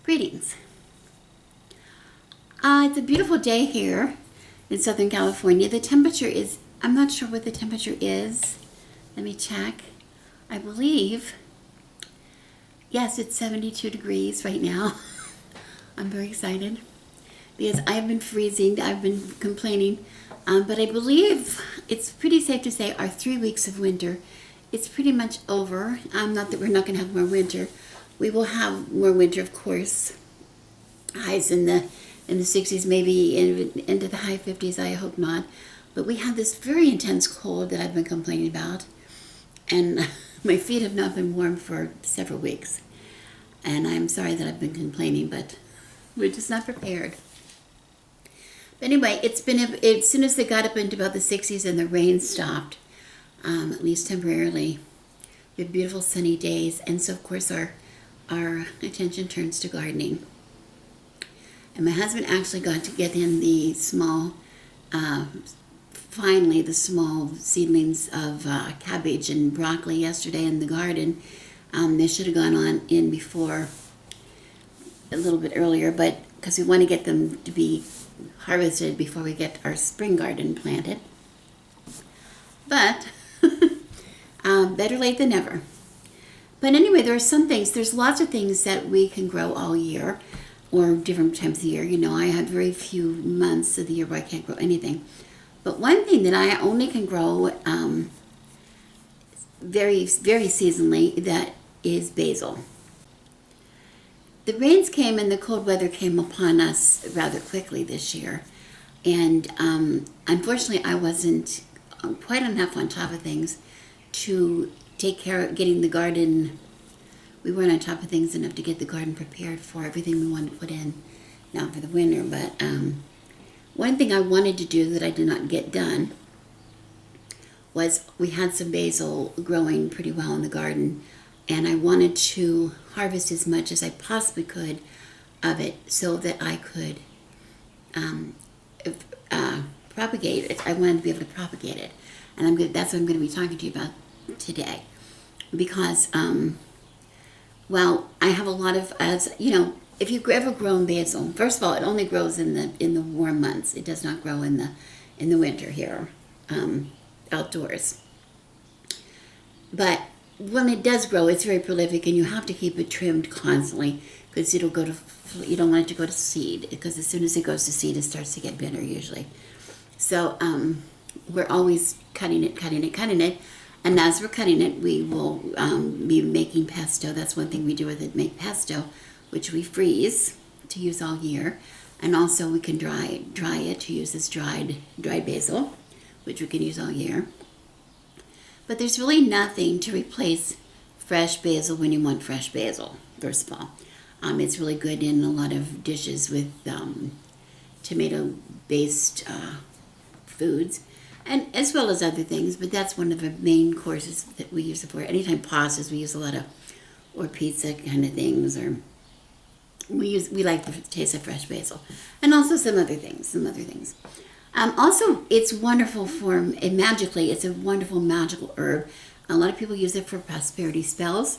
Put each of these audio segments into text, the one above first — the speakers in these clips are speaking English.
Greetings. It's a beautiful day here in Southern California. The temperature is, I'm not sure what the temperature is. Let me check. I believe, yes, it's 72 degrees right now. I'm very excited because I've been freezing. I've been complaining. But I believe it's pretty safe to say our 3 weeks of winter, it's pretty much over. Not that we're not going to have more winter. We will have more winter, of course. Highs in the 60s, maybe into the high 50s. I hope not. But we had this very intense cold that I've been complaining about, and my feet have not been warm for several weeks. And I'm sorry that I've been complaining, but we're just not prepared. But anyway, as soon as they got up into about the 60s and the rain stopped, at least temporarily, we had beautiful sunny days, and so of course our attention turns to gardening. And my husband actually got to get in the small, finally the small seedlings of cabbage and broccoli yesterday in the garden. They should have gone on in before, a little bit earlier, but because we want to get them to be harvested before we get our spring garden planted. But better late than never. But anyway, there are some things, there's lots of things that we can grow all year or different times of the year. You know, I have very few months of the year where I can't grow anything. But one thing that I only can grow very, very seasonally, that is basil. The rains came and the cold weather came upon us rather quickly this year. And unfortunately, I wasn't quite enough on top of things to take care of getting the garden. We weren't on top of things enough to get the garden prepared for everything we wanted to put in now for the winter. But one thing I wanted to do that I did not get done was we had some basil growing pretty well in the garden, and I wanted to harvest as much as I possibly could of it so that I could propagate it. I wanted to be able to propagate it, and that's what I'm going to be talking to you about today, because well, I have a lot of, as you know, if you've ever grown basil, first of all, it only grows in the warm months. It does not grow in the winter here, outdoors. But when it does grow, it's very prolific, and you have to keep it trimmed constantly because it'll go to, you don't want it to go to seed, because as soon as it goes to seed, it starts to get bitter usually. So we're always cutting it. And as we're cutting it, we will be making pesto. That's one thing we do with it, make pesto, which we freeze to use all year. And also we can dry it to use as dried basil, which we can use all year. But there's really nothing to replace fresh basil when you want fresh basil, first of all. It's really good in a lot of dishes with tomato-based foods, and as well as other things, but that's one of the main courses that we use it for. Anytime pastas, we use a lot of, or pizza kind of things, or we like the taste of fresh basil, and also some other things. Also, it's wonderful magically, it's a wonderful magical herb. A lot of people use it for prosperity spells.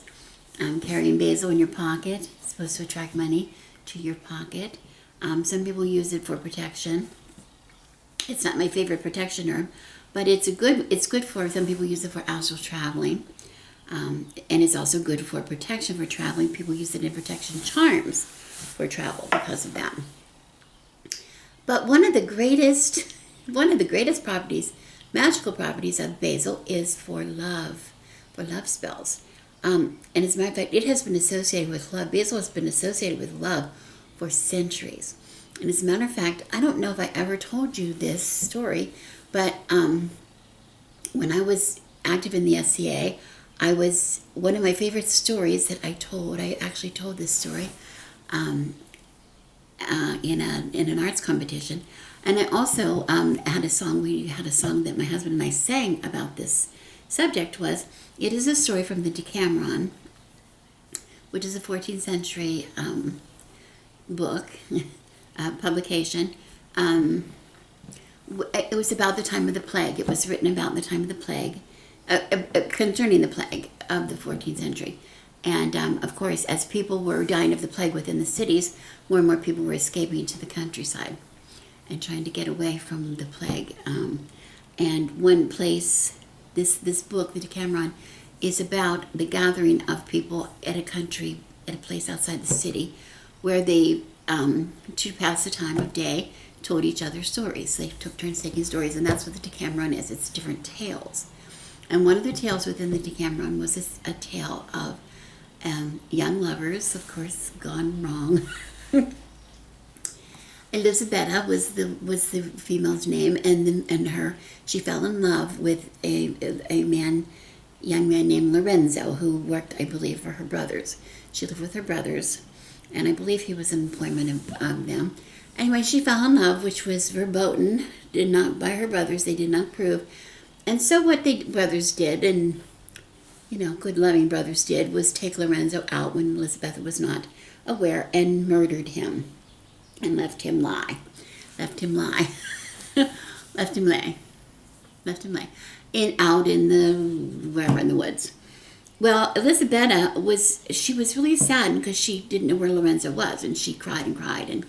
Carrying basil in your pocket, it's supposed to attract money to your pocket. Some people use it for protection. It's not my favorite protection herb, but it's good for, some people use it for astral traveling. And it's also good for protection for traveling. People use it in protection charms for travel because of that. But one of the greatest properties, magical properties of basil is for love spells. And as a matter of fact, it has been associated with love. Basil has been associated with love for centuries. And as a matter of fact, I don't know if I ever told you this story, but when I was active in the SCA, one of my favorite stories that I actually told this story in an arts competition. And I also had a song that my husband and I sang about this subject. It is a story from the Decameron, which is a 14th century book, publication. It was about the time of the plague. It was written about the time of the plague, concerning the plague of the 14th century. And of course, as people were dying of the plague within the cities, more and more people were escaping to the countryside and trying to get away from the plague. And one place, this book, the Decameron, is about the gathering of people at a place outside the city, where they, to pass the time of day, told each other stories. They took turns taking stories, and that's what the Decameron is. It's different tales. And one of the tales within the Decameron was a tale of young lovers, of course, gone wrong. Elisabetta was the female's name, and she fell in love with a young man named Lorenzo, who worked, I believe, for her brothers. She lived with her brothers, and I believe he was in employment of them. Anyway, she fell in love, which was verboten, by her brothers. They did not approve. And so what the brothers did, and good loving brothers did, was take Lorenzo out when Elisabetta was not aware and murdered him and left him lay out in the woods. Well, Elisabetta was really sad because she didn't know where Lorenzo was, and she cried and cried and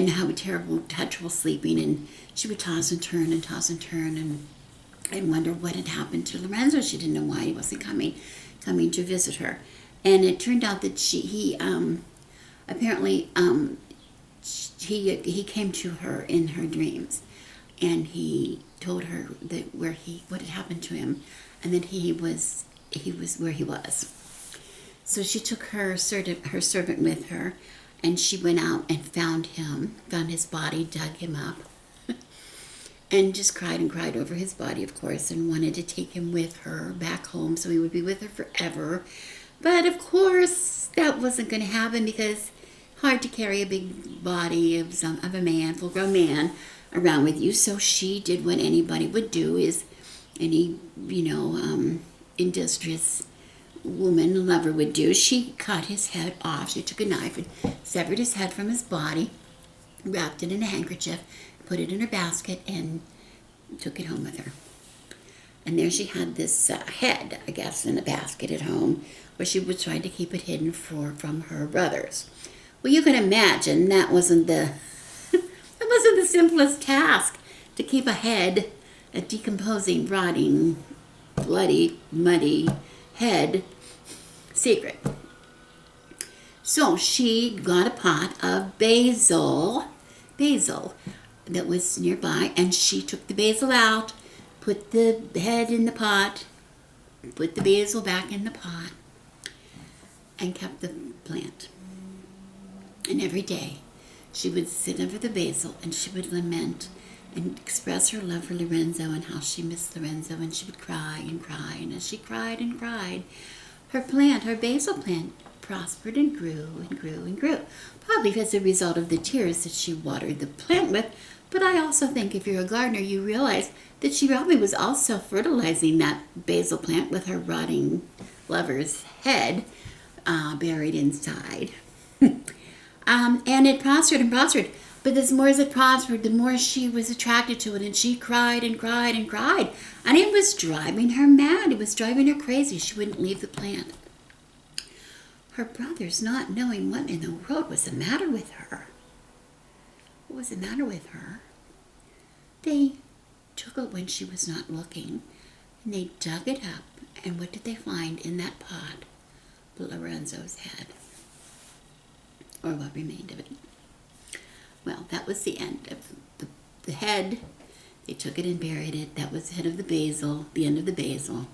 have a terrible trouble sleeping, and she would toss and turn and wonder what had happened to Lorenzo. She didn't know why he wasn't coming to visit her. And it turned out that he apparently he came to her in her dreams, and he told her that what had happened to him, and that he was where he was. So she took her servant with her, and she went out and found his body, dug him up, and just cried and cried over his body, of course, and wanted to take him with her back home so he would be with her forever. But of course, that wasn't going to happen, because hard to carry a big body of a man, full-grown man, around with you. So she did what anybody would do, is any industrious woman, lover would do. She cut his head off. She took a knife and severed his head from his body, wrapped it in a handkerchief, put it in her basket, and took it home with her. And there she had this head, I guess, in a basket at home, where she was trying to keep it hidden from her brothers. Well, you can imagine that wasn't the simplest task, to keep a decomposing, rotting, bloody, muddy head secret. So she got a pot of basil that was nearby, and she took the basil out, put the head in the pot, put the basil back in the pot, and kept the plant. And every day she would sit over the basil, and she would lament and express her love for Lorenzo and how she missed Lorenzo, and she would cry and cry, and as she cried and cried, her basil plant, prospered and grew and grew and grew, probably as a result of the tears that she watered the plant with. But I also think if you're a gardener, you realize that she probably was also fertilizing that basil plant with her rotting lover's head buried inside. And it prospered and prospered. But as more as it prospered, the more she was attracted to it, and she cried and cried and cried. And it was driving her mad. It was driving her crazy. She wouldn't leave the plant. Her brothers, not knowing what in the world was the matter with her. What was the matter with her? They took it when she was not looking, and they dug it up. And what did they find in that pot? Lorenzo's head. Or what remained of it. Well, that was the end of the head. They took it and buried it. That was the head of the end of the basil.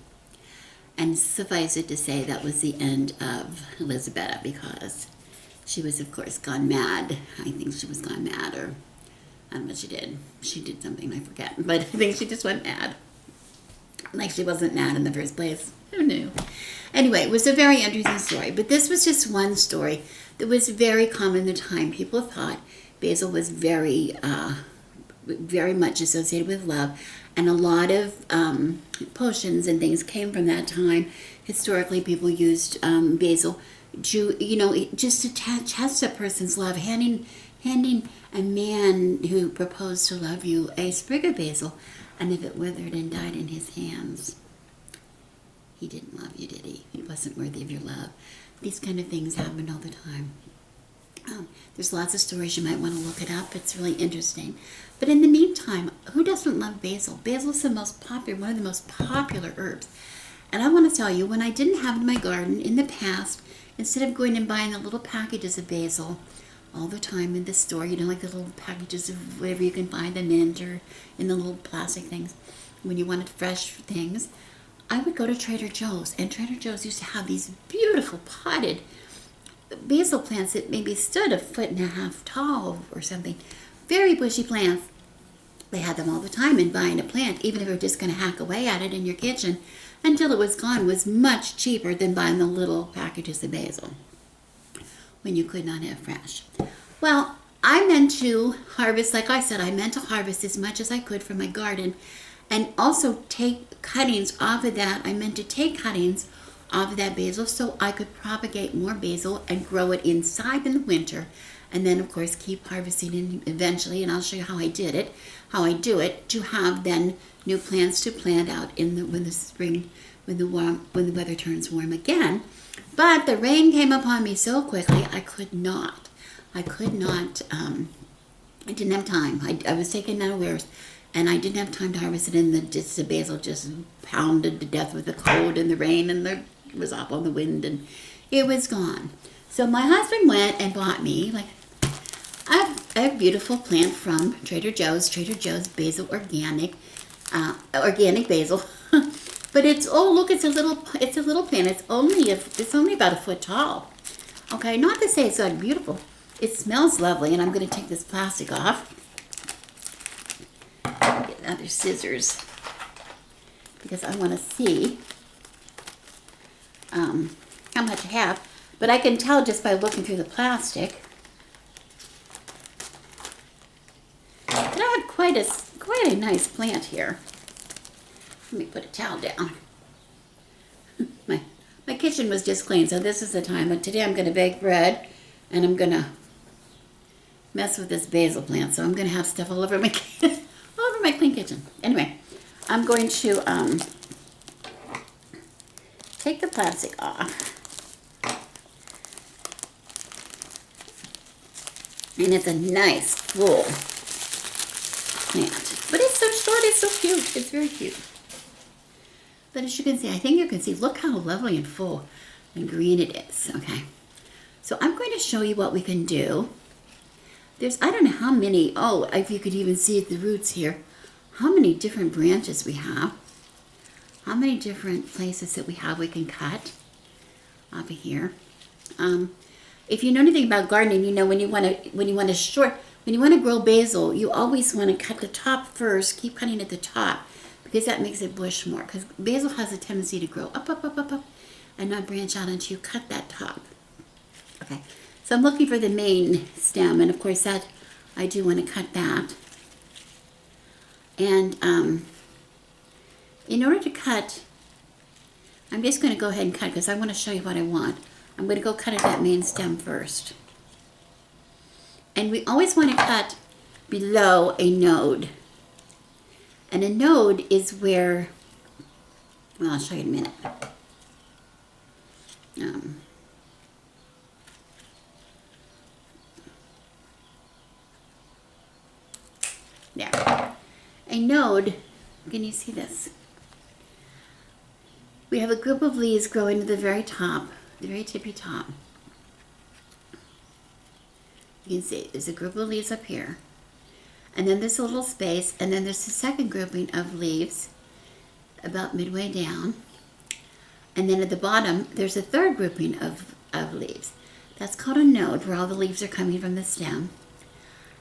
And suffice it to say, that was the end of Elisabetta, because she was, of course, gone mad. I think she was gone mad, or I don't know what she did. She did something, I forget. But I think she just went mad. Like she wasn't mad in the first place. Who knew? Anyway, it was a very interesting story. But this was just one story that was very common in the time. People thought basil was very much associated with love, and a lot of potions and things came from that time. Historically, people used basil, just to test a person's love, handing a man who proposed to love you a sprig of basil, and if it withered and died in his hands, He didn't love you, did he? He wasn't worthy of your love. These kind of things happen all the time. There's lots of stories. You might want to look it up. It's really interesting. But in the meantime, who doesn't love basil? Basil is the most popular, one of the most popular herbs. And I want to tell you, when I didn't have it in my garden in the past, instead of going and buying the little packages of basil all the time in the store, you know, like the little packages of whatever you can find, the mint or in the little plastic things, when you wanted fresh things, I would go to Trader Joe's. And Trader Joe's used to have these beautiful potted basil plants that maybe stood 1.5 feet tall or something. Very bushy plants. They had them all the time, and buying a plant, even if you were just going to hack away at it in your kitchen until it was gone, was much cheaper than buying the little packages of basil when you could not have fresh. Well, I meant to harvest, like I said, I meant to harvest as much as I could from my garden and also take cuttings off of that. I meant to take cuttings off of that basil so I could propagate more basil and grow it inside in the winter, and then of course keep harvesting it eventually, and I'll show you how I did it, how I do it, to have then new plants to plant out in the when the spring, when the weather turns warm again. But the rain came upon me so quickly I didn't have time. I was taken unawares, and I didn't have time to harvest it, and the basil just pounded to death with the cold and the rain, and it was off on the wind, and it was gone. So my husband went and bought me a beautiful plant from Trader Joe's basil organic basil. But it's, oh look, it's a little plant. It's only about 1 foot tall. Okay, not to say it's not beautiful. It smells lovely, and I'm going to take this plastic off. Get other scissors because I want to see how much I have. But I can tell just by looking through the plastic that I have quite a nice plant here. Let me put a towel down. My kitchen was just clean, so this is the time. But today I'm going to bake bread, and I'm going to mess with this basil plant. So I'm going to have stuff all over my clean kitchen. Anyway, I'm going to take the plastic off. And it's a nice, full plant. But it's so short, it's so cute. It's very cute. But as you can see, I think you can see, look how lovely and full and green it is. Okay. So I'm going to show you what we can do. I don't know how many, if you could even see the roots here, how many different branches we have. How many different places that we can cut off of here. If you know anything about gardening, you know when you want to grow basil, you always want to cut the top first. Keep cutting at the top because that makes it bush more. Because basil has a tendency to grow up, and not branch out until you cut that top. Okay, so I'm looking for the main stem, and of course that I do want to cut that. And in order to cut, I'm just going to go ahead and cut because I want to show you what I want. I'm going to go cut at that main stem first. And we always want to cut below a node. And a node is where, well, I'll show you in a minute. There. A node, can you see this? We have a group of leaves growing to the very top, the very tippy top. You can see there's a group of leaves up here. And then there's a little space, and then there's a second grouping of leaves about midway down. And then at the bottom, there's a third grouping of leaves. That's called a node, where all the leaves are coming from the stem.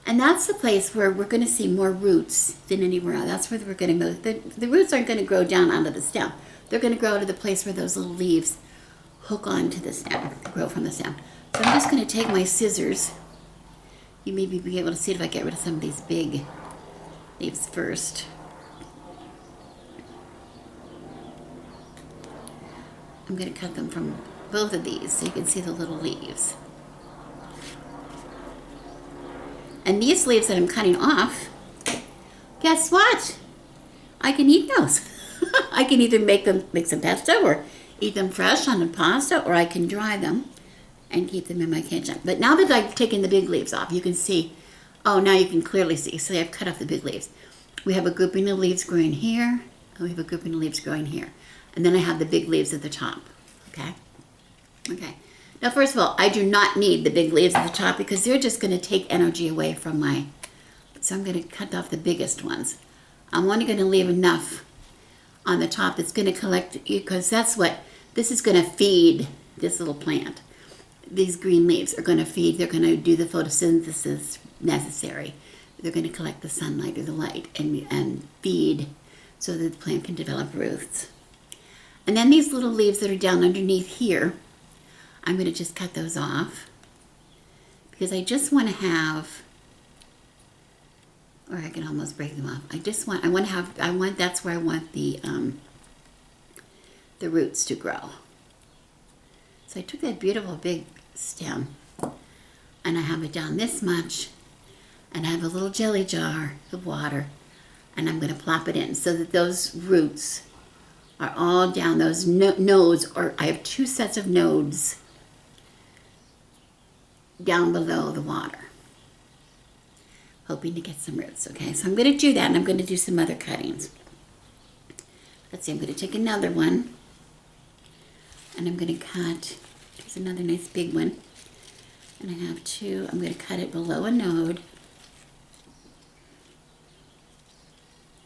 And that's the place where we're going to see more roots than anywhere else. That's where we're going to move. The roots aren't going to grow down onto the stem. They're going to grow to the place where those little leaves hook onto the stem, grow from the stem. So I'm just going to take my scissors. You may be able to see it if I get rid of some of these big leaves first. I'm going to cut them from both of these so you can see the little leaves. And these leaves that I'm cutting off, guess what? I can eat those. I can either make some pesto or eat them fresh on a pasta, or I can dry them and keep them in my kitchen. But now that I've taken the big leaves off, you can see, oh, now you can clearly see. See, I've cut off the big leaves. We have a grouping of leaves growing here, and we have a grouping of leaves growing here. And then I have the big leaves at the top, okay? Okay. Now, first of all, I do not need the big leaves at the top because they're just going to take energy away from my, so I'm going to cut off the biggest ones. I'm only going to leave enough on the top that's going to collect, because that's what, this is going to feed this little plant. These green leaves are going to feed, they're going to do the photosynthesis necessary. They're going to collect the sunlight or the light and feed so that the plant can develop roots. And then these little leaves that are down underneath here, I'm going to just cut those off because I just want to have, or I can almost break them off. That's where I want the roots to grow. So I took that beautiful big stem and I have it down this much, and I have a little jelly jar of water, and I'm going to plop it in so that those roots are all down those nodes, or I have 2 sets of nodes down below the water, hoping to get some roots. Okay, so I'm going to do that, and I'm going to do some other cuttings. Let's see, I'm going to take another one, and I'm going to cut, here's another nice big one, and I have 2, I'm going to cut it below a node.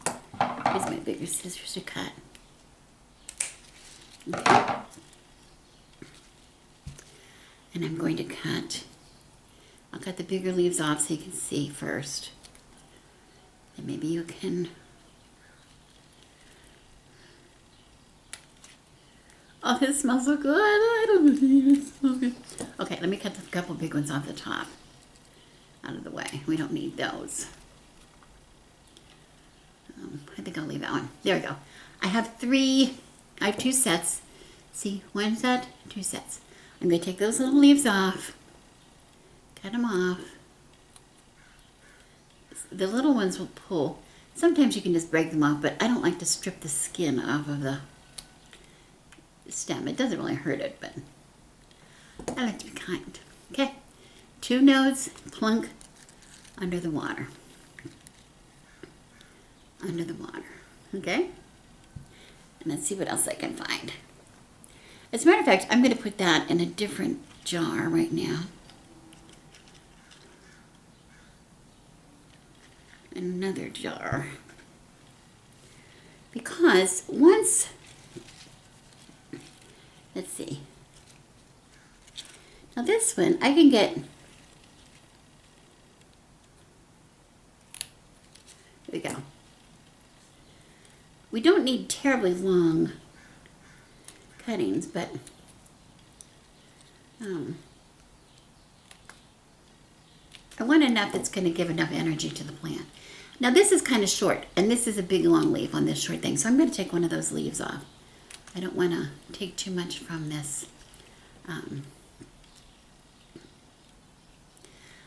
Here's my bigger scissors to cut. Okay. And I'm going to cut, I'll cut the bigger leaves off so you can see first. And maybe you can, oh, this smells so good. I don't believe it smells good. Okay, let me cut a couple big ones off the top out of the way. We don't need those. I think I'll leave that one. There we go. I have 2 sets. See, 1 set, 2 sets. I'm going to take those little leaves off, cut them off. The little ones will pull. Sometimes you can just break them off, but I don't like to strip the skin off of the stem. It doesn't really hurt it, but I like to be kind. Okay, 2 nodes, plunk under the water. Under the water, okay? And let's see what else I can find. As a matter of fact, I'm going to put that in a different jar right now. Another jar. Because once, let's see. Now this one, I can get, here we go. We don't need terribly long cuttings, but I want enough that's going to give enough energy to the plant. Now this is kind of short, and this is a big long leaf on this short thing, so I'm going to take one of those leaves off. I don't want to take too much from this.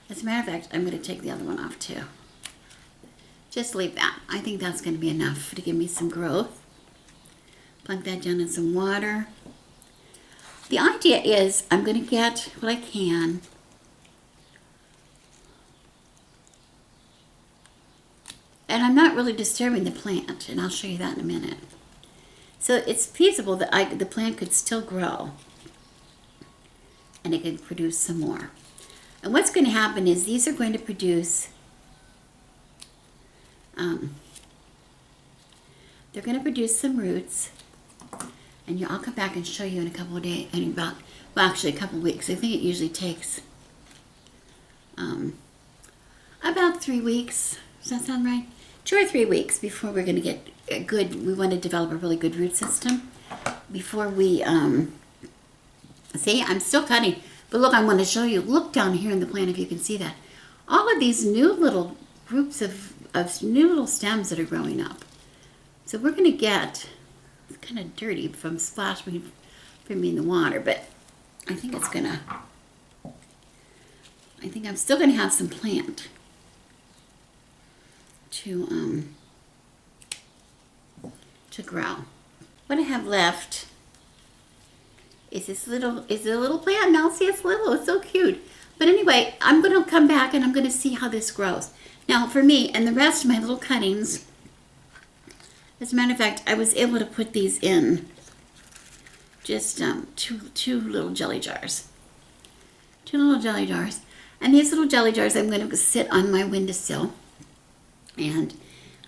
As a matter of fact, I'm going to take the other one off too. Just leave that. I think that's going to be enough to give me some growth. Plunk that down in some water. The idea is I'm going to get what I can. And I'm not really disturbing the plant, and I'll show you that in a minute. So it's feasible that the plant could still grow, and it could produce some more. And what's going to happen is these are going to produce, they're going to produce some roots, and I'll come back and show you in a couple of days, well actually a couple of weeks. I think it usually takes about 3 weeks. Does that sound right? 2 or 3 weeks before we're going to get a good, we want to develop a really good root system before we, see, I'm still cutting, but look, I want to show you, look down here in the plant if you can see that. All of these new little groups of new little stems that are growing up. So we're going to get, it's kind of dirty from splashing from me in the water, but I think it's going to, I think I'm still going to have some plant to grow. what I have left is this little, is it a little plant? No, see, it's little, it's so cute. But anyway, I'm going to come back and I'm going to see how this grows. Now, for me and the rest of my little cuttings, as a matter of fact, I was able to put these in just two little jelly jars. Two little jelly jars. And these little jelly jars I'm going to sit on my windowsill. And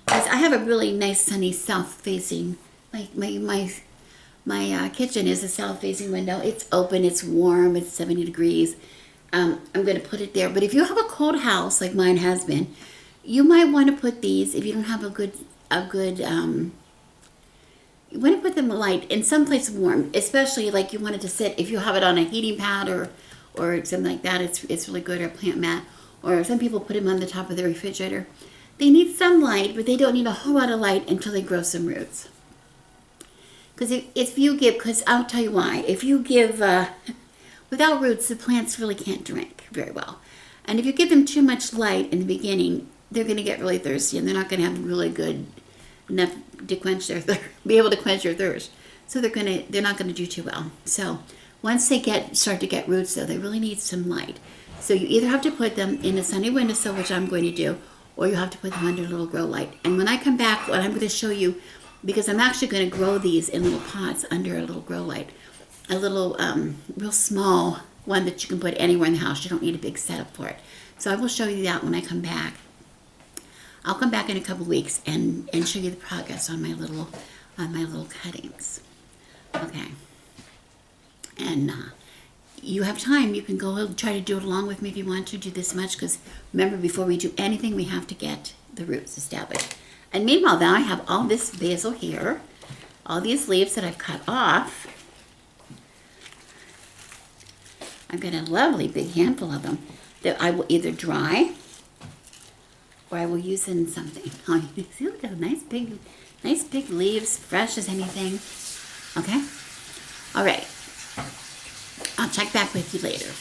I have a really nice sunny south-facing, my kitchen is a south-facing window. It's open, it's warm, it's 70 degrees. I'm going to put it there. But if you have a cold house like mine has been, you might want to put these, if you don't have you want to put them light in some place warm, especially like you want it to sit, if you have it on a heating pad or something like that, it's really good, or a plant mat, or some people put them on the top of the refrigerator. They need some light, but they don't need a whole lot of light until they grow some roots. Because I'll tell you why, if you give, without roots, the plants really can't drink very well. And if you give them too much light in the beginning, they're going to get really thirsty, and they're not going to have really good enough to quench their be able to quench their thirst. So they're not going to do too well. So once they start to get roots, though, they really need some light. So you either have to put them in a sunny windowsill, which I'm going to do, or you have to put them under a little grow light. And when I come back, what I'm going to show you, because I'm actually going to grow these in little pots under a little grow light, a little real small one that you can put anywhere in the house. You don't need a big setup for it. So I will show you that when I come back. I'll come back in a couple weeks and show you the progress on my little cuttings. Okay. And you have time. You can go try to do it along with me if you want to do this much, because remember, before we do anything, we have to get the roots established. And meanwhile, now I have all this basil here, all these leaves that I've cut off. I've got a lovely big handful of them that I will either dry or I will use in something. Oh, you see, look at nice big leaves, fresh as anything. Okay? All right. I'll check back with you later.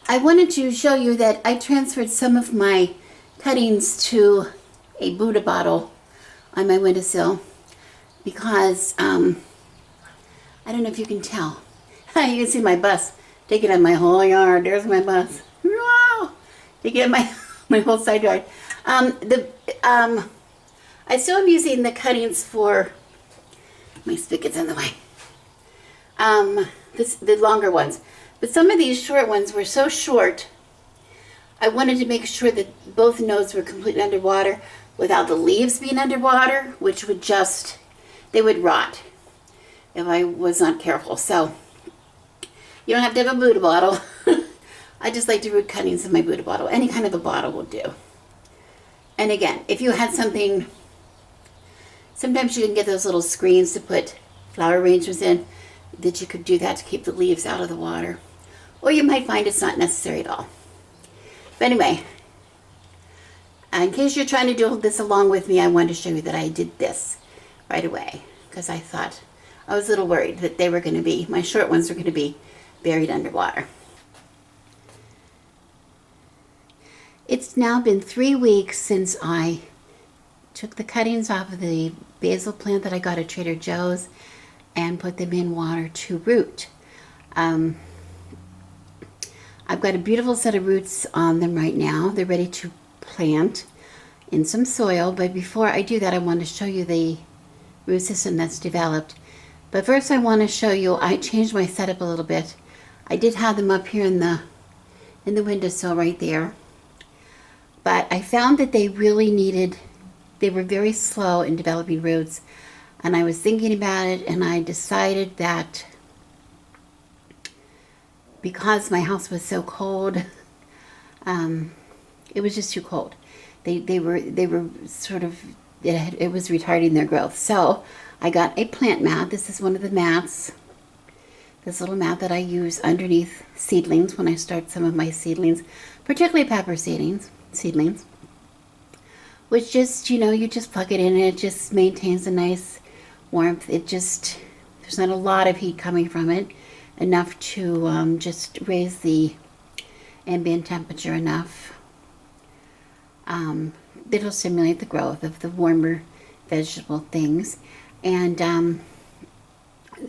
I wanted to show you that I transferred some of my cuttings to a Buddha bottle on my windowsill because, I don't know if you can tell. You can see my bus taking up my whole yard. There's my bus. Wow! Taking up my whole side yard. I still am using the cuttings for, my spigot's in the way. The longer ones. But some of these short ones were so short, I wanted to make sure that both nodes were completely underwater without the leaves being underwater, which would they would rot if I was not careful. So, you don't have to have a Buddha bottle. I just like to root cuttings in my Buddha bottle. Any kind of a bottle will do. And again, if you had something, sometimes you can get those little screens to put flower arrangements in, that you could do that to keep the leaves out of the water. Or you might find it's not necessary at all. But anyway, in case you're trying to do this along with me, I wanted to show you that I did this right away. Because I thought, I was a little worried that they were going to be, my short ones were going to be buried underwater. It's now been 3 weeks since I took the cuttings off of the basil plant that I got at Trader Joe's and put them in water to root. I've got a beautiful set of roots on them right now. They're ready to plant in some soil, but before I do that, I want to show you the root system that's developed. But first I want to show you, I changed my setup a little bit. I did have them up here in the windowsill right there. But I found that they were very slow in developing roots. And I was thinking about it, and I decided that because my house was so cold, it was just too cold. They were sort of, it was retarding their growth. So I got a plant mat. This is one of the mats, this little mat that I use underneath seedlings when I start some of my seedlings, particularly pepper seedlings, which just, you just plug it in and it just maintains a nice warmth. There's not a lot of heat coming from it, enough to just raise the ambient temperature enough. It'll stimulate the growth of the warmer vegetable things. And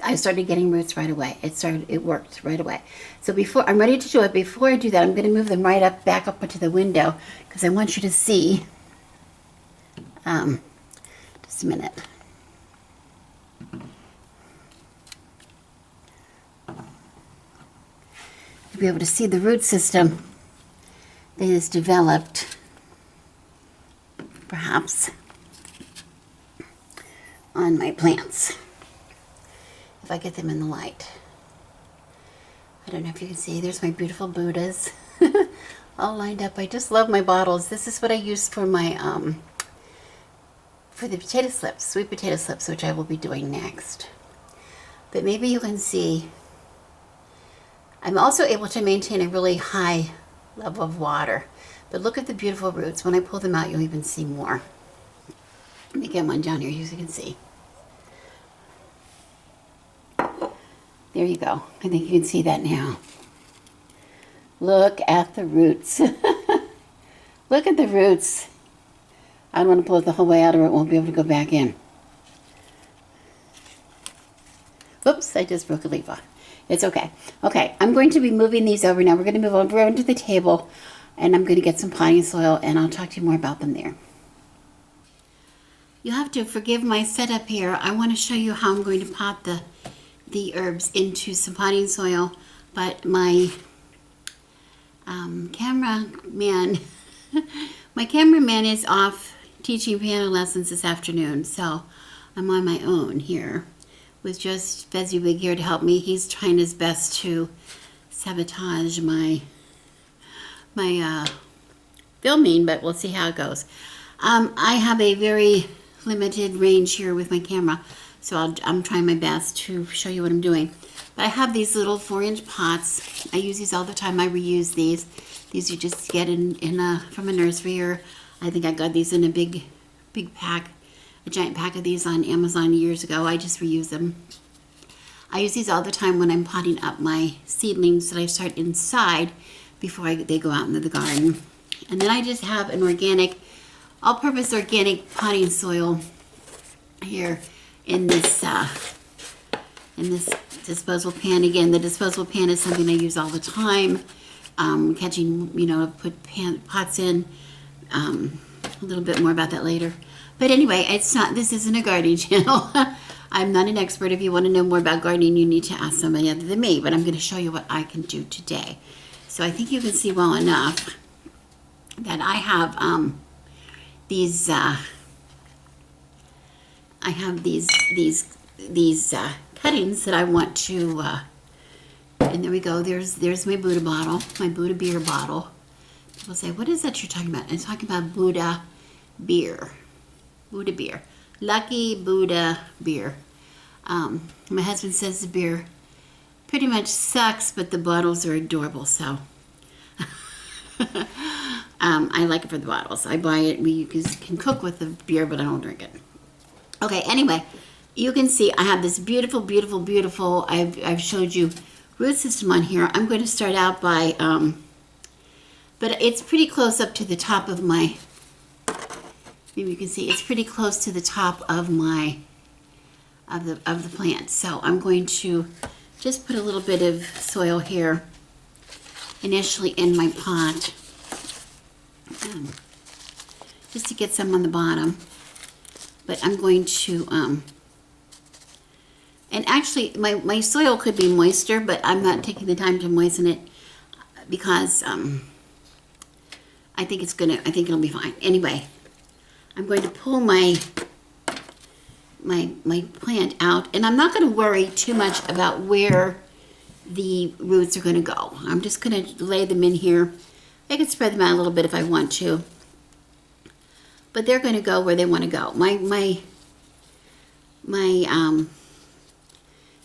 I started getting roots right away. It worked right away. So before I'm ready to do it, before I do that, I'm going to move them right up, back up into the window because I want you to see. Just a minute. To be able to see the root system that is developed, perhaps, on my plants. If I get them in the light. I don't know if you can see, there's my beautiful Buddhas all lined up. I just love my bottles. This is what I use for my, for the potato slips, sweet potato slips, which I will be doing next. But maybe you can see, I'm also able to maintain a really high level of water. But look at the beautiful roots. When I pull them out, you'll even see more. Let me get one down here so you can see. There you go. I think you can see that now. Look at the roots. Look at the roots. I don't want to pull it the whole way out or it won't be able to go back in. Oops, I just broke a leaf off. It's okay. Okay, I'm going to be moving these over now. We're going to move over onto the table and I'm going to get some potting soil and I'll talk to you more about them there. You'll have to forgive my setup here. I want to show you how I'm going to pot the herbs into some potting soil, but my cameraman is off teaching piano lessons this afternoon, so I'm on my own here with just Fezziwig here to help me. He's trying his best to sabotage my filming, but we'll see how it goes. I have a very limited range here with my camera, so I'm trying my best to show you what I'm doing. But I have these little 4-inch pots. I use these all the time. I reuse these. These you just get from a nursery, or I think I got these in a big pack, a giant pack of these on Amazon years ago. I just reuse them. I use these all the time when I'm potting up my seedlings that I start inside before they go out into the garden. And then I just have an organic, all-purpose organic potting soil here in this disposable pan. Again, the disposable pan is something I use all the time. Catching, put pots in. A little bit more about that later. But anyway, this isn't a gardening channel. I'm not an expert. If you want to know more about gardening, you need to ask somebody other than me. But I'm going to show you what I can do today. So I think you can see well enough that I have these cuttings that I want to, and there we go. There's my Buddha bottle, my Buddha beer bottle. People say, what is that you're talking about? I'm talking about Buddha beer. Buddha beer. Lucky Buddha beer. My husband says the beer pretty much sucks, but the bottles are adorable, so I like it for the bottles. I buy it. You can cook with the beer, but I don't drink it. Okay, anyway, you can see I have this beautiful, beautiful, beautiful, I've showed you root system on here. I'm going to start out by, but it's pretty close up to the top of my, maybe you can see, it's pretty close to the top of my, of the plant. So I'm going to just put a little bit of soil here initially in my pot, just to get some on the bottom. But I'm going to, and actually my soil could be moister, but I'm not taking the time to moisten it because I think it'll be fine. Anyway, I'm going to pull my plant out, and I'm not going to worry too much about where the roots are going to go. I'm just going to lay them in here. I can spread them out a little bit if I want to, but they're going to go where they want to go. My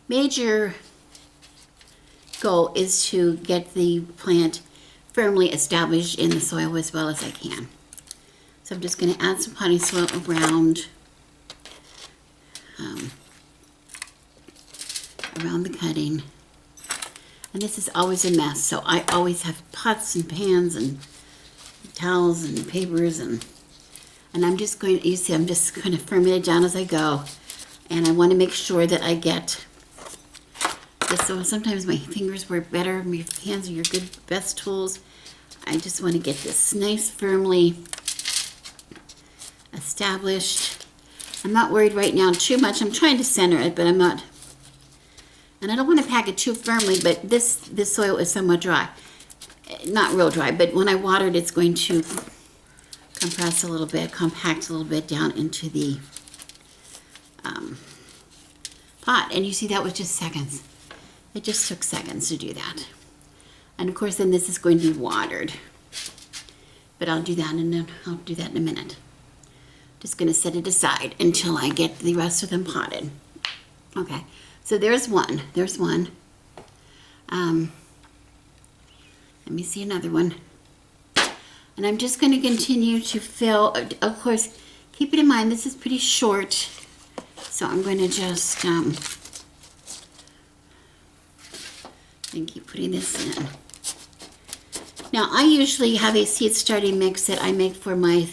major goal is to get the plant firmly established in the soil as well as I can. So I'm just going to add some potting soil around the cutting. And this is always a mess, so I always have pots and pans and towels and papers, and I'm just going to, you see, I'm just kind of firming it down as I go. And I want to make sure that I get this. So sometimes my fingers work better. My hands are your best tools. I just want to get this nice, firmly established. I'm not worried right now too much. I'm trying to center it, but I'm not. And I don't want to pack it too firmly, but this soil is somewhat dry. Not real dry, but when I water it, it's going to compress a little bit, compact a little bit down into the pot. And you see that was just seconds. It just took seconds to do that. And of course, then this is going to be watered. But I'll do that in a minute. Just going to set it aside until I get the rest of them potted. Okay, so there's one. There's one. Let me see another one. And I'm just going to continue to fill. Of course, keep it in mind, this is pretty short. So I'm going to just and keep putting this in. Now, I usually have a seed starting mix that I make for my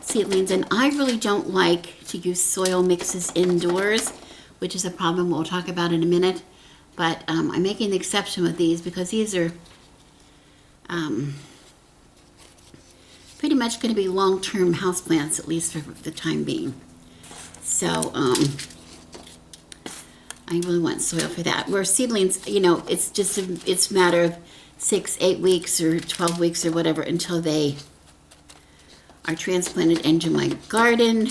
seedlings, and I really don't like to use soil mixes indoors, which is a problem we'll talk about in a minute. But I'm making the exception with these because these are pretty much going to be long-term houseplants, at least for the time being. So I really want soil for that. Where seedlings, you know, it's just it's a matter of 6, 8 weeks or 12 weeks or whatever until they are transplanted into my garden.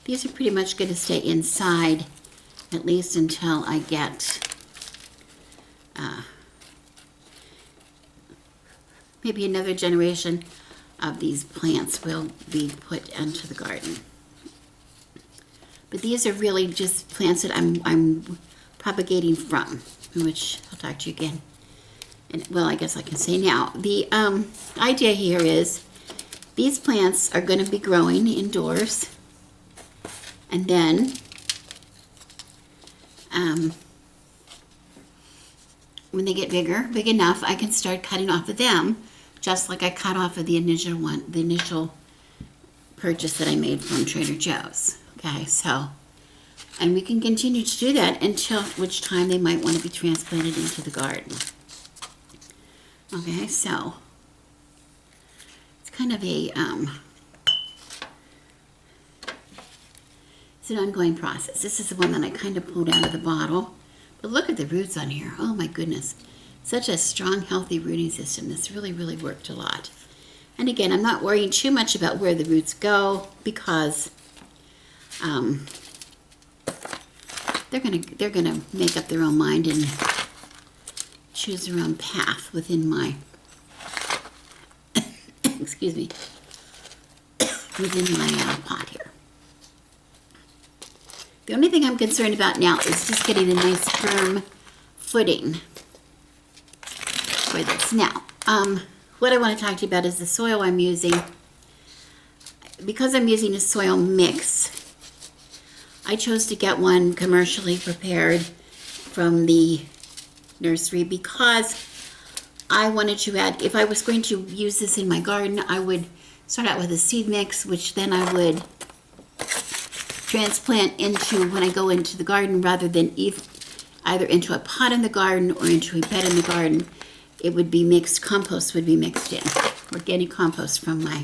These are pretty much going to stay inside at least until I get maybe another generation of these plants will be put into the garden. But these are really just plants that I'm propagating from, which I'll talk to you again. And well, I guess I can say now. The idea here is these plants are going to be growing indoors, and then when they get big enough, I can start cutting off of them, just like I cut off of the initial purchase that I made from Trader Joe's. Okay, so, and we can continue to do that until which time they might want to be transplanted into the garden. Okay, so it's kind of a it's an ongoing process. This is the one that I kind of pulled out of the bottle. But look at the roots on here. Oh my goodness. Such a strong, healthy rooting system. This really, really worked a lot. And again, I'm not worrying too much about where the roots go because they're gonna make up their own mind and choose their own path within my excuse me, within my pot here. The only thing I'm concerned about now is just getting a nice firm footing for this. Now, what I want to talk to you about is the soil I'm using. Because I'm using a soil mix, I chose to get one commercially prepared from the nursery because I wanted to add, if I was going to use this in my garden, I would start out with a seed mix, which then I would transplant into when I go into the garden rather than either into a pot in the garden or into a bed in the garden. It would be mixed, compost would be mixed in, organic compost from my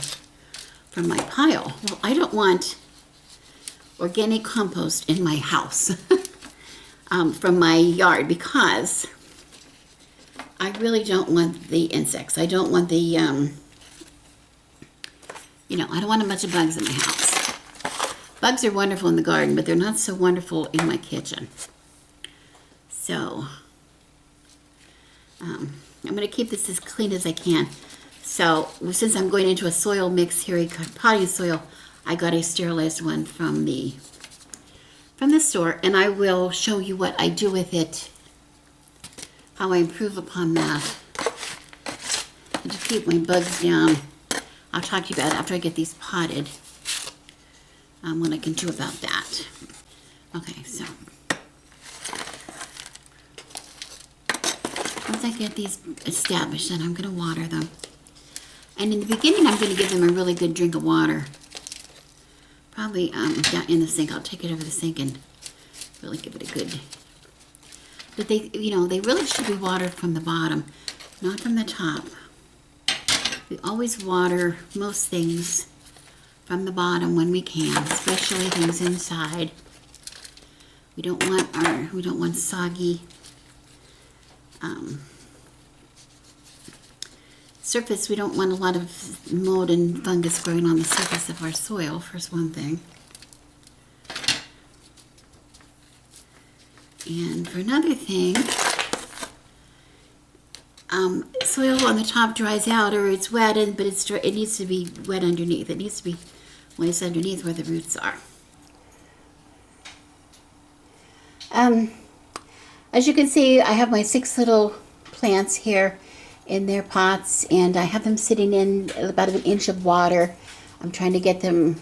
pile. Well, I don't want organic compost in my house from my yard because I really don't want the insects. I don't want the, I don't want a bunch of bugs in my house. Bugs are wonderful in the garden, but they're not so wonderful in my kitchen. So, I'm going to keep this as clean as I can. So, since I'm going into a soil mix here, a potting soil, I got a sterilized one from the store, and I will show you what I do with it, how I improve upon that, and to keep my bugs down. I'll talk to you about it after I get these potted, what I can do about that. Okay, so once I get these established, then I'm going to water them. And in the beginning, I'm going to give them a really good drink of water Probably down in the sink. I'll take it over the sink and really give it a good. But they, they really should be watered from the bottom, not from the top. We always water most things from the bottom when we can, especially things inside. We don't want soggy surface. We don't want a lot of mold and fungus growing on the surface of our soil, for one thing. And for another thing, soil on the top dries out, or it's wet, but it needs to be wet underneath. It needs to be moist underneath where the roots are. As you can see, I have my 6 little plants here in their pots, and I have them sitting in about an inch of water. I'm trying to get them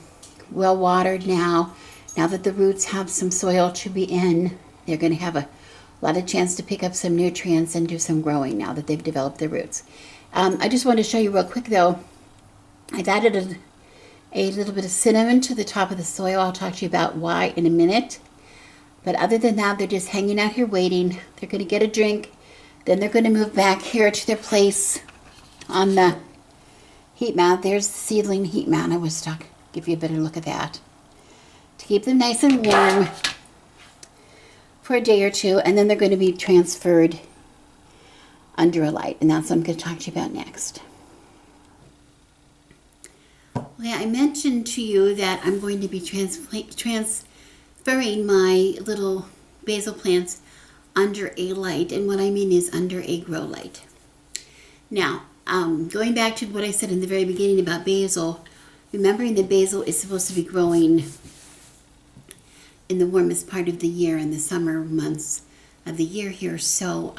well watered now. Now that the roots have some soil to be in, they're going to have a lot of chance to pick up some nutrients and do some growing now that they've developed their roots. I just want to show you real quick though, I've added a little bit of cinnamon to the top of the soil. I'll talk to you about why in a minute. But other than that, they're just hanging out here waiting. They're going to get a drink. Then they're going to move back here to their place on the heat mat. There's the seedling heat mat. I was talking, give you a better look at that. To keep them nice and warm for a day or two. And then they're going to be transferred under a light. And that's what I'm going to talk to you about next. Well, yeah, I mentioned to you that I'm going to be transferring my little basil plants under a light, and what I mean is under a grow light. Now, going back to what I said in the very beginning about basil, remembering that basil is supposed to be growing in the warmest part of the year, in the summer months of the year here, so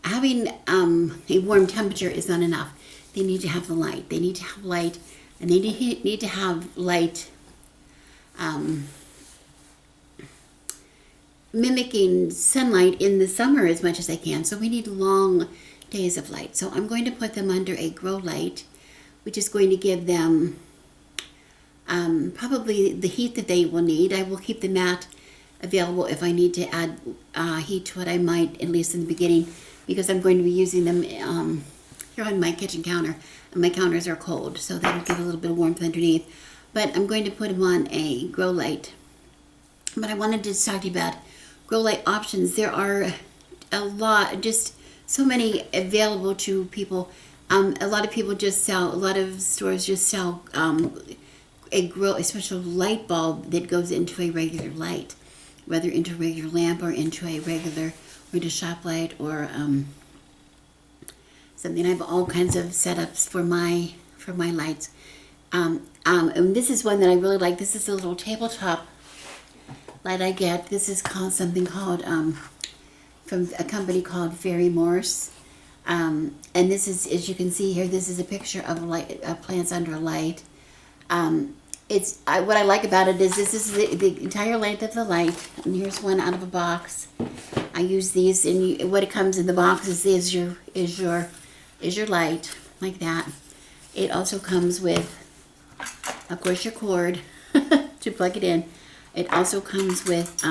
having a warm temperature is not enough. They need to have the light. They need to have light, and they need to have light mimicking sunlight in the summer as much as I can. So we need long days of light. So I'm going to put them under a grow light, which is going to give them probably the heat that they will need. I will keep the mat available if I need to add heat to it. I might, at least in the beginning, because I'm going to be using them here on my kitchen counter, and my counters are cold, so that'll give a little bit of warmth underneath. But I'm going to put them on a grow light. But I wanted to talk to you about grow light options. There are a lot, just so many available to people. A lot of people just sell, a lot of stores just sell a special light bulb that goes into a regular light, whether into a regular lamp or into a regular, or into shop light or something. I have all kinds of setups for my lights. And this is one that I really like. This is a little tabletop light I get. This is something called from a company called Fairy Morse. And this is, as you can see here, this is a picture of plants under a light. What I like about it is this is the entire length of the light. And here's one out of a box. I use these, and what it comes in the box is your light, like that. It also comes with, of course, your cord to plug it in. It also comes with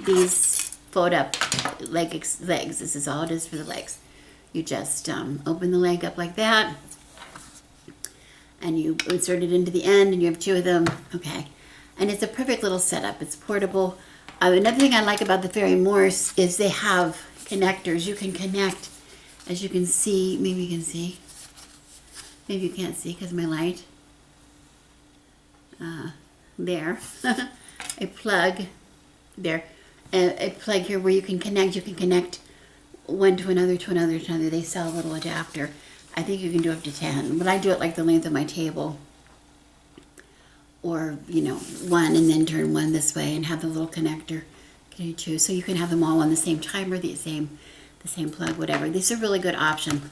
these fold-up legs. This is all it is for the legs. You just open the leg up like that, and you insert it into the end, and you have 2 of them. Okay, and it's a perfect little setup. It's portable. Another thing I like about the Fairy Morse is they have connectors. You can connect, as you can see. Maybe you can see. Maybe you can't see because of my light. There. A plug there, a plug here where you can connect one to another, to another, to another. They sell a little adapter. I think you can do up to 10, but I do it like the length of my table, or one, and then turn one this way and have the little connector. Can you choose? So you can have them all on the same timer, the same plug, whatever. These are a really good option.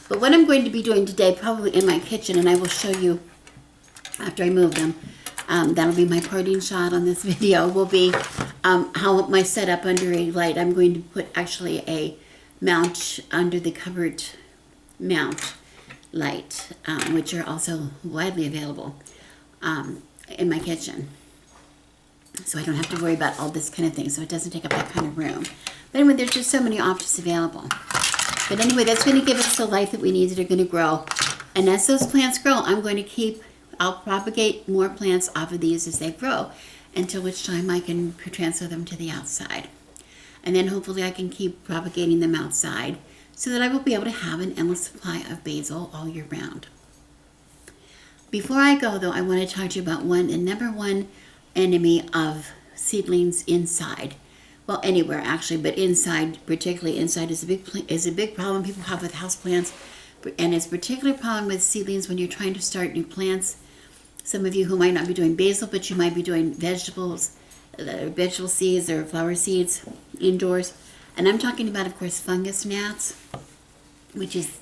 But what I'm going to be doing today, probably in my kitchen, and I will show you after I move them. That'll be my parting shot on this video, will be how my setup under a light. I'm going to put actually a mount under the cupboard mount light, which are also widely available. in my kitchen. So I don't have to worry about all this kind of thing. So it doesn't take up that kind of room. But anyway, there's just so many options available. But anyway, that's going to give us the life that we need that are going to grow. And as those plants grow, I'll propagate more plants off of these as they grow, until which time I can transfer them to the outside. And then hopefully I can keep propagating them outside so that I will be able to have an endless supply of basil all year round. Before I go, though, I want to talk to you about the number one enemy of seedlings inside. Well, anywhere actually, but inside, particularly inside, is a big problem people have with houseplants, and it's a particular problem with seedlings when you're trying to start new plants. Some of you who might not be doing basil, but you might be doing vegetable seeds or flower seeds indoors. And I'm talking about, of course, fungus gnats, which is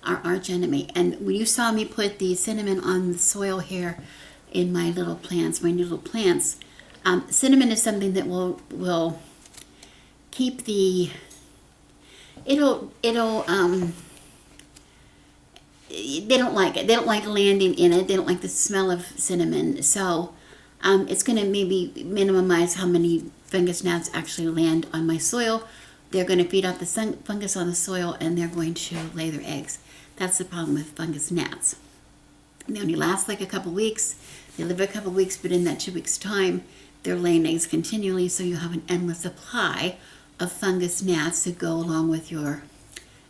our arch enemy. And when you saw me put the cinnamon on the soil here in my little plants, my new little plants, cinnamon is something that will keep they don't like it. They don't like landing in it. They don't like the smell of cinnamon. So it's going to maybe minimize how many fungus gnats actually land on my soil. They're going to feed off the fungus on the soil, and they're going to lay their eggs. That's the problem with fungus gnats. They only last like a couple weeks. They live a couple weeks, but in that 2 weeks' time, they're laying eggs continually, so you have an endless supply of fungus gnats to go along with your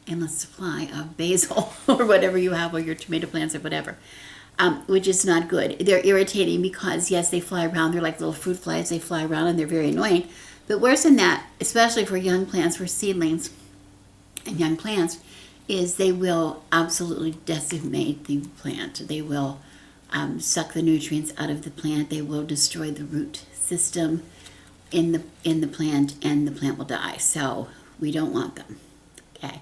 endless supply of basil or whatever you have, or your tomato plants or whatever, which is not good. They're irritating because, yes, they fly around. They're like little fruit flies. They fly around and they're very annoying. But worse than that, especially for young plants, for seedlings and young plants, is they will absolutely decimate the plant. They will suck the nutrients out of the plant. They will destroy the root system in the plant, and the plant will die. So we don't want them. Okay.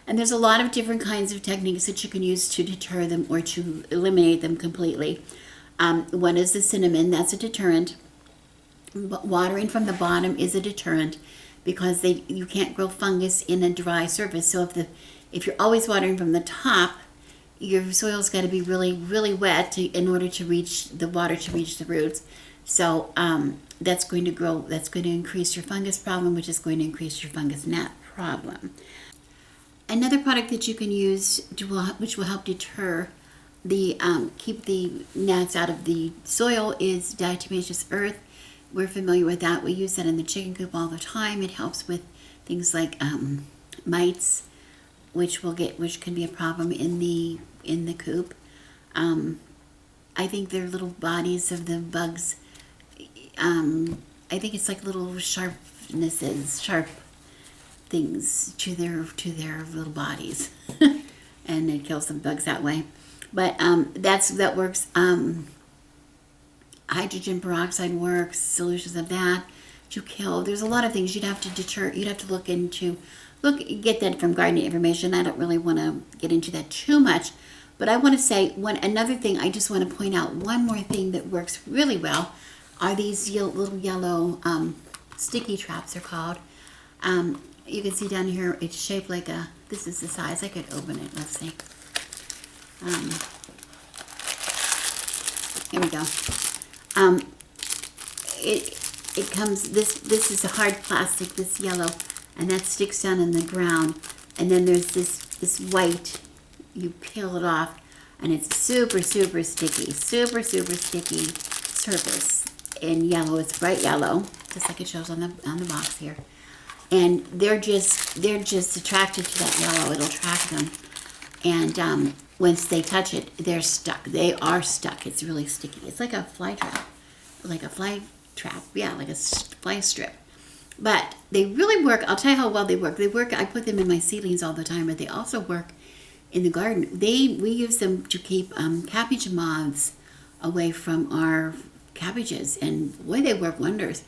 And there's a lot of different kinds of techniques that you can use to deter them or to eliminate them completely. One is the cinnamon. That's a deterrent. But watering from the bottom is a deterrent, because you can't grow fungus in a dry surface. So if you're always watering from the top, your soil's got to be really, really wet in order to reach the water to reach the roots. So that's going to increase your fungus problem, which is going to increase your fungus gnat problem. Another product that you can use which will help deter keep the gnats out of the soil is diatomaceous earth. We're familiar with that. We use that in the chicken coop all the time. It helps with things like mites, which can be a problem in the coop. I think they're little bodies of the bugs. I think it's like little sharp things to their little bodies, and it kills the bugs that way. But that works. Hydrogen peroxide works. Solutions of that to kill. There's a lot of things you'd have to deter. You'd have to get that from gardening information. I don't really want to get into that too much, but I want to say another thing. I just want to point out one more thing that works really well are these little yellow sticky traps. They're called. You can see down here, it's shaped like this is the size. I could open it. Let's see. Here we go. It comes, this is a hard plastic, this yellow, and that sticks down in the ground. And then there's this white, you peel it off, and it's super, super sticky, super, super sticky surface. In yellow, it's bright yellow, just like it shows on the box here. And they're just attracted to that yellow. It'll attract them. And once they touch it, they're stuck. They are stuck. It's really sticky. It's like a fly trap. Yeah, like a fly strip. But they really work. I'll tell you how well they work. I put them in my seedlings all the time, but they also work in the garden. We use them to keep cabbage moths away from our cabbages, and boy, they work wonders,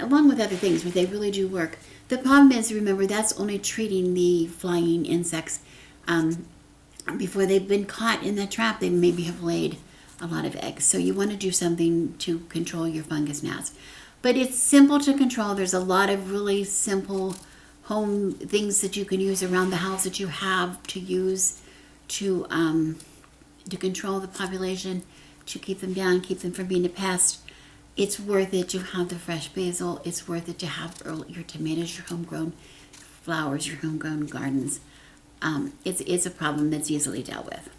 along with other things, but they really do work. The problem is, remember, that's only treating the flying insects. Before they've been caught in that trap, they maybe have laid a lot of eggs. So you want to do something to control your fungus gnats. But it's simple to control. There's a lot of really simple home things that you can use around the house that you have to use to control the population. to keep them down, keep them from being a pest. It's worth it to have the fresh basil. It's worth it to have your tomatoes, your homegrown flowers, your homegrown gardens. It's a problem that's easily dealt with.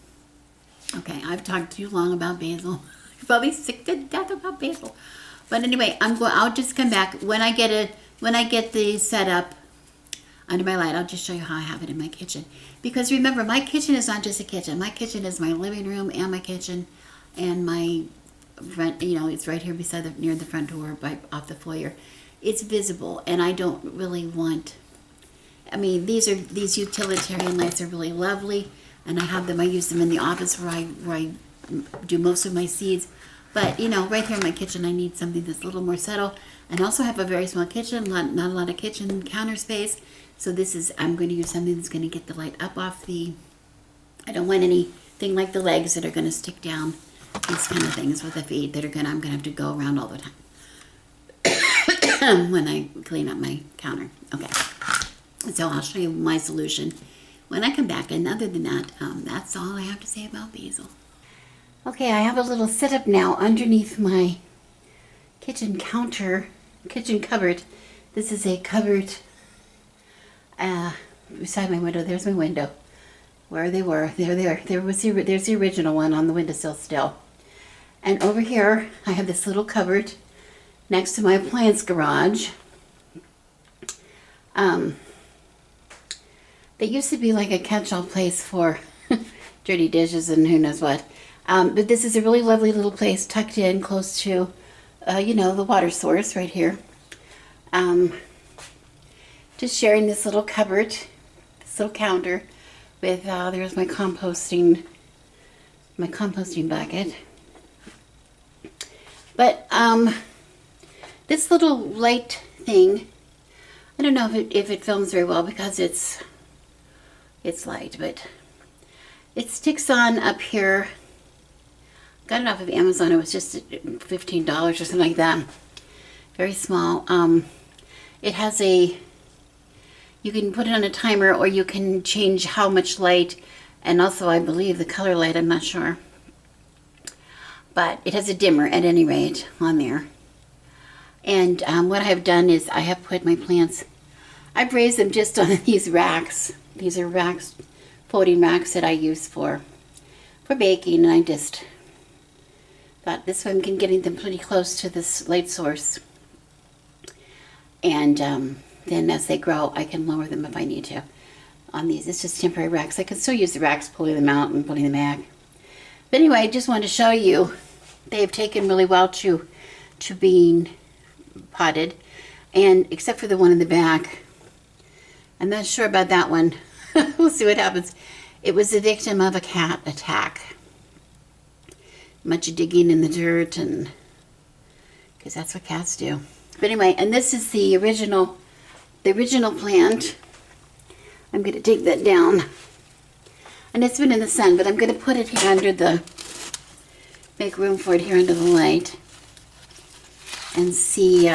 Okay, I've talked too long about basil. You're probably sick to death about basil. But anyway, I'll just come back when I get the setup under my light. I'll just show you how I have it in my kitchen. Because remember, my kitchen is not just a kitchen. My kitchen is my living room and my kitchen, and my front. It's right here beside near the front door, off the foyer. It's visible, and I don't really want. I mean, these utilitarian lights are really lovely, and I have them. I use them in the office where I do most of my seeds. But right here in my kitchen, I need something that's a little more subtle. And also have a very small kitchen, not a lot of kitchen counter space. So I'm going to use something that's going to get the light up off the. I don't want anything like the legs that are going to stick down. These kind of things with the feet that I'm going to have to go around all the time when I clean up my counter. Okay. So I'll show you my solution when I come back. And other than that, that's all I have to say about basil. Okay, I have a little setup now underneath my kitchen cupboard. This is a cupboard beside my window. There's my window. Where they were. There. There's the original one on the windowsill still. And over here, I have this little cupboard next to my appliance garage. They used to be like a catch-all place for dirty dishes and who knows what. But this is a really lovely little place tucked in close to, the water source right here. Just sharing this little cupboard, this little counter with, there's my composting bucket. But this little light thing, I don't know if it films very well because it's light, but it sticks on up here. Got it off of Amazon. It was just $15 or something like that. Very small. It has you can put it on a timer, or you can change how much light, and also I believe the color light, I'm not sure. But it has a dimmer at any rate on there. And what I have done is I have put my plants, I've raised them just on these racks. These are racks, folding racks that I use for baking, and I just thought this way I'm getting them pretty close to this light source. And then as they grow, I can lower them if I need to. On these, it's just temporary racks. I can still use the racks, pulling them out and putting them back. But anyway, I just wanted to show you, they've taken really well to being potted. And except for the one in the back, I'm not sure about that one. We'll see what happens. It was the victim of a cat attack. Much digging in the dirt, and because that's what cats do. But anyway, and this is the original plant. I'm going to take that down, and it's been in the sun, but I'm going to put it here make room for it here under the light, and see.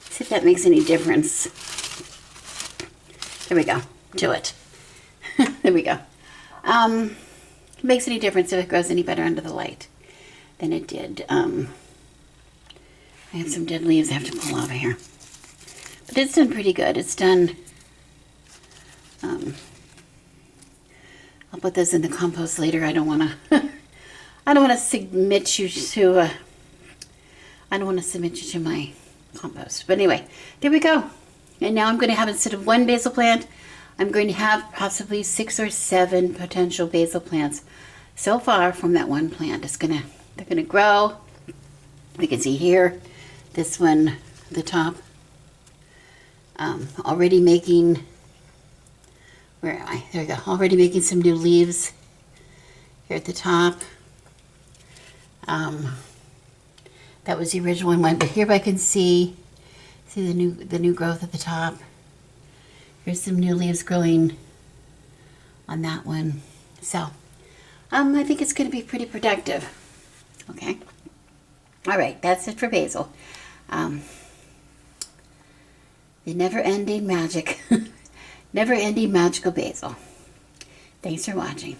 See if that makes any difference. There we go. Do it. There we go. It makes any difference if it grows any better under the light than it did. I have some dead leaves I have to pull off of here. But it's done pretty good. It's done. I'll put this in the compost later. I don't want to. I don't want to submit you to. I don't want to submit you to my compost. But anyway, there we go. And now I'm going to have, instead of one basil plant, I'm going to have possibly 6 or 7 potential basil plants so far from that one plant. They're going to grow. You can see here, this one, the top, already making, where am I? There we go. Already making some new leaves here at the top. That was the original one, but here I can see the new growth at the top. Here's some new leaves growing on that one. So, I think it's going to be pretty productive. Okay. All right, that's it for basil. The never-ending magic. Never-ending magical basil. Thanks for watching.